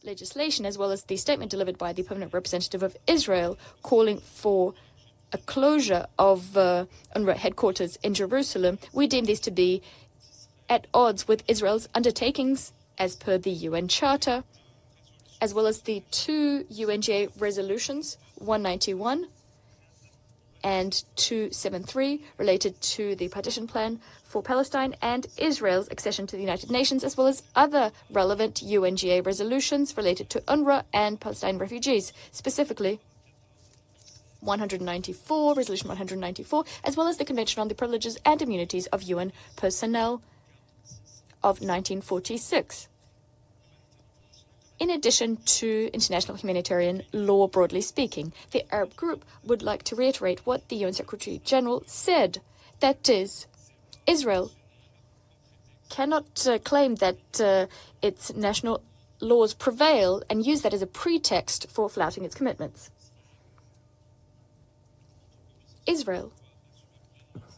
legislation, as well as the statement delivered by the permanent representative of Israel calling for a closure of UNRWA headquarters in Jerusalem, we deem these to be at odds with Israel's undertakings as per the UN Charter, as well as the two UNGA resolutions, 191 and 273, related to the partition plan for Palestine and Israel's accession to the United Nations, as well as other relevant UNGA resolutions related to UNRWA and Palestinian refugees, specifically 194, Resolution 194, as well as the Convention on the Privileges and Immunities of UN Personnel of 1946. In addition to international humanitarian law broadly speaking, the Arab group would like to reiterate what the UN Secretary General said. That is, Israel cannot claim that its national laws prevail and use that as a pretext for flouting its commitments. Israel,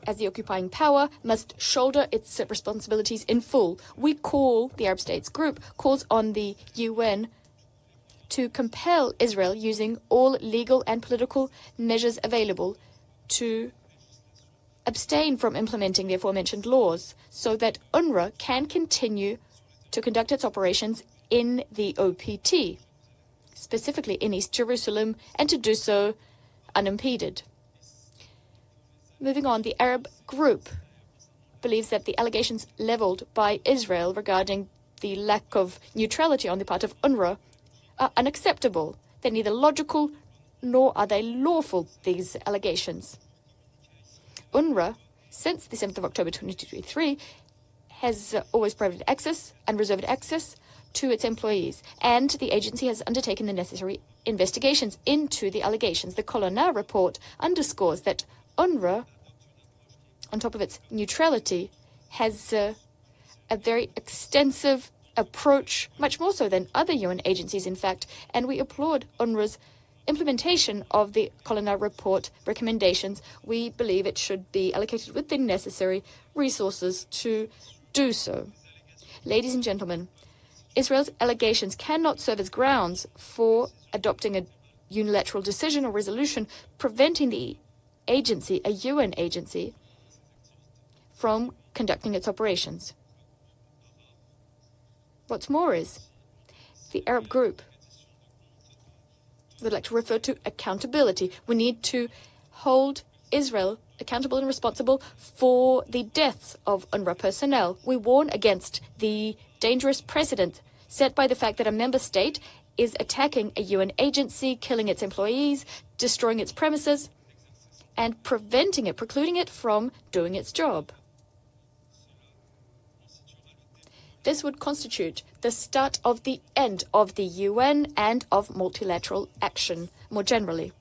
as the occupying power, must shoulder its responsibilities in full. The Arab States Group calls on the UN to compel Israel, using all legal and political measures available, to abstain from implementing the aforementioned laws so that UNRWA can continue to conduct its operations in the OPT, specifically in East Jerusalem, and to do so unimpeded. Moving on, the Arab group believes that the allegations leveled by Israel regarding the lack of neutrality on the part of UNRWA are unacceptable. They're neither logical nor are they lawful, these allegations. UNRWA, since the 7th of October 2023, has always provided access, unreserved access, to its employees, and the agency has undertaken the necessary investigations into the allegations. The Colonna report underscores that UNRWA, on top of its neutrality, has a very extensive approach, much more so than other UN agencies, in fact, and we applaud UNRWA's implementation of the Colonna report recommendations. We believe it should be allocated with the necessary resources to do so. Ladies and gentlemen, Israel's allegations cannot serve as grounds for adopting a unilateral decision or resolution preventing the agency, a UN agency, from conducting its operations. What's more is, the Arab group would like to refer to accountability. We need to hold Israel accountable and responsible for the deaths of UNRWA personnel. We warn against the dangerous precedent set by the fact that a member state is attacking a UN agency, killing its employees, destroying its premises, and precluding it from doing its job. This would constitute the start of the end of the UN and of multilateral action more generally.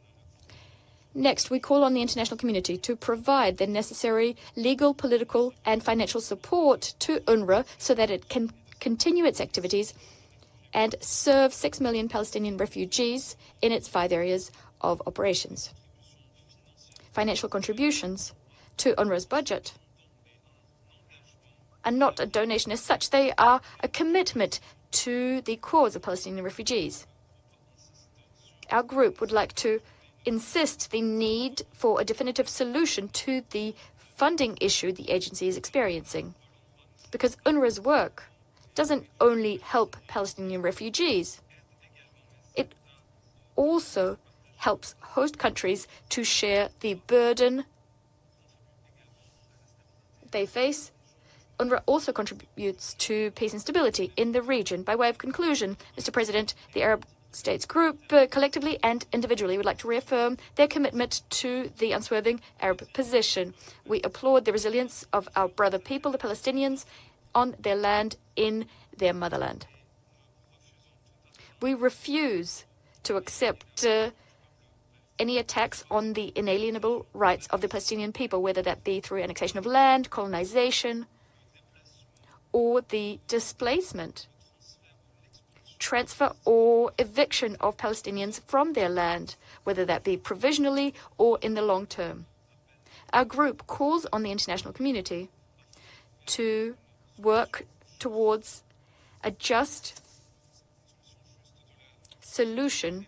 Next, we call on the international community to provide the necessary legal, political, and financial support to UNRWA so that it can continue its activities and serve 6 million Palestinian refugees in its 5 areas of operations. Financial contributions to UNRWA's budget are not a donation as such. They are a commitment to the cause of Palestinian refugees. Our group would like to insist the need for a definitive solution to the funding issue the agency is experiencing, because UNRWA's work doesn't only help Palestinian refugees, it also helps host countries to share the burden they face. UNRWA also contributes to peace and stability in the region. By way of conclusion, Mr. President, the Arab States Group, collectively and individually, would like to reaffirm their commitment to the unswerving Arab position. We applaud the resilience of our brother people, the Palestinians, on their land, in their motherland. We refuse to accept any attacks on the inalienable rights of the Palestinian people, whether that be through annexation of land, colonization, or the displacement, transfer, or eviction of Palestinians from their land, whether that be provisionally or in the long term. Our group calls on the international community to work towards a just solution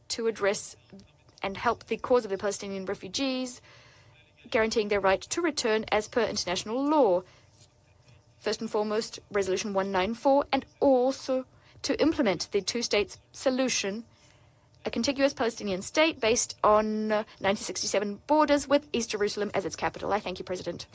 to address and help the cause of the Palestinian refugees, guaranteeing their right to return as per international law. First and foremost, Resolution 194, and also to implement the two-state solution, a contiguous Palestinian state based on 1967 borders with East Jerusalem as its capital. I thank you, President.